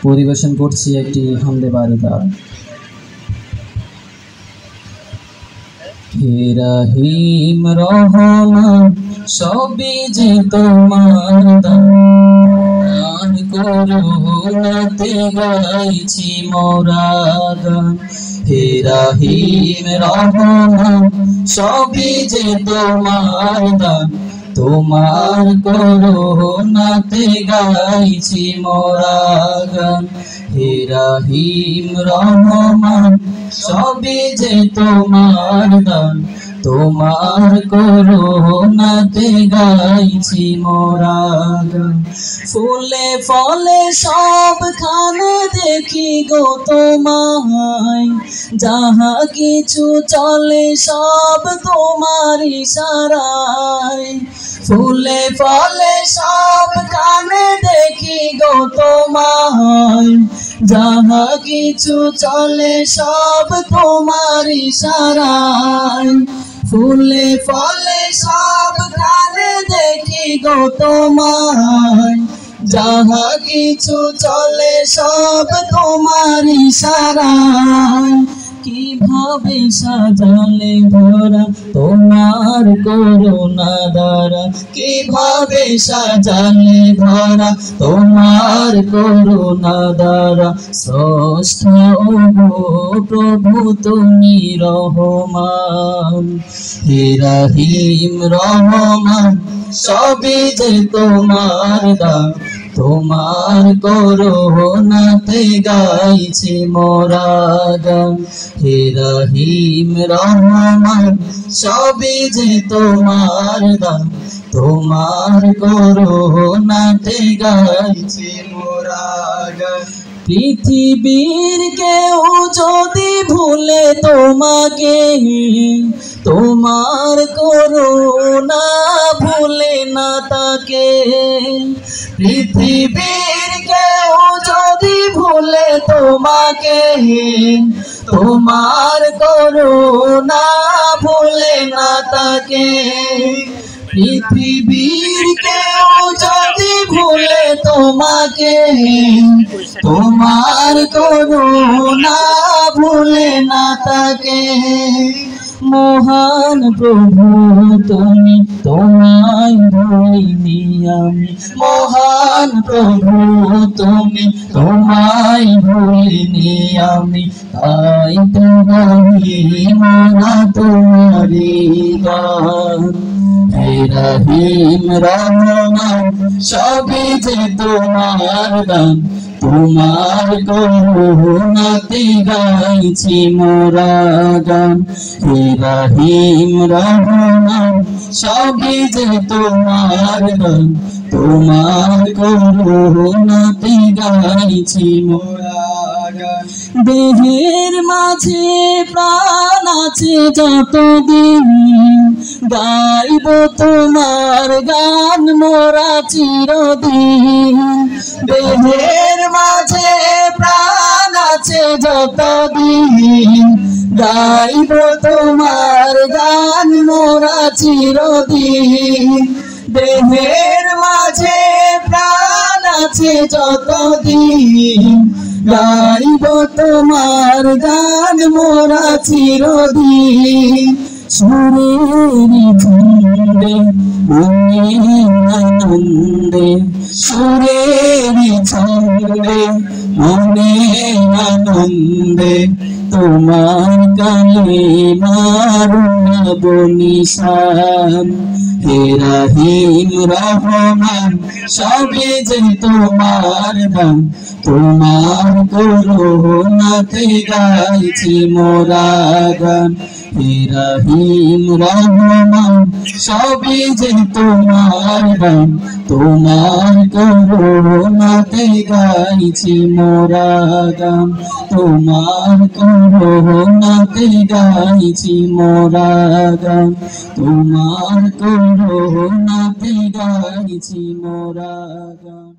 পরিবেশন করছি একটি হামদে বাড়ি গান। হে রহিম রহমান সবই যে তোমার দান, করুণাতে গাইছি মোরা গান। হে রহিম রহমান সবই যে তোমার দান, তোমার করুণাতে গাইছি মোরা গান। হে রহিম রহমান সবই যে তোমার দান, তোমার করুণাতে গাইছি মোরা গান। ফুলে ফলে সবখানে দেখি গো তোমায়, যাহা কিছু চলে সব তোমার ইশারায়। ফুলে ফলে সবখানে দেখি গো তোমায়, যাহা কিছু চলে সব তোমার ইশারায়। ফুলে ফলে সবখানে দেখি গো তোমায়, যাহা কিছু চলে সব তোমার ইশারায়। কিভাবে সাজালে ধরা তোমার করুণা দ্বারা, কিভাবে সাজালে ধরা তোমার করুণা দ্বারা। স্রষ্টা ওগো প্রভু তুমি রহমান, হে রহিম রহমান সবই যে তোমার দান, তোমার করুণাতে গাইছি মোরা গান। হে রহিম রহমান সবই যে তোমার দান, তোমার করুণাতে গাইছি মোরা গান। পৃথিবীর কেউ যদি ভুলে তোমাকে, তোমার করুণা ভুলে না তাকে। পৃথিবীর কেউ যদি ভুলে তোমাকে, তোমার করুণা ভুলে না তাকে। পৃথিবীর কেউ যদি ভুলে তোমাকে, তোমার করুণা ভুলে না তাকে। মহান প্রভু তুমি, তোমায় ভুলিনি আমি। মহান প্রভু তুমি, তোমায় ভুলিনি আমি। তাই তো গাহি মোরা তোমারি গান। হে রহিম রহমান সবই যে তোমার দান, তোমার করুণাতে গাইছি মোরা গান। হে রহিম রহমান সবই যে তোমার দান, তোমার করুণাতে গাইছি মোরা গান। দেহের মাঝে প্রাণ আছে যতদিন, গাইব তোমার গান মোরা চিরদিন। দেহের মাঝে প্রাণ আছে যতদিন, গাইব তোমার গান মোরা চিরদিন। দেহের মাঝে প্রাণ আছে যতদিন, গাইব তোমার গান মোরা চিরদিন। সুরের ছন্দে মনে আনন্দে, সুরের ছন্দে মনে আনন্দে, তোমার কালিমার নব নিশান। হে রহিম রহমান সবই যে তোমার দান, তোমার করুণাতে গাইছি মোরা গান। হে রহিম রহমান সবই যে তোমার দান, তোমার করুণাতে গাইছি মোরা গান। তোমার করুণাতে গাইছি মোরা গান, তোমার করুণাতে গাইছি মোরা গান।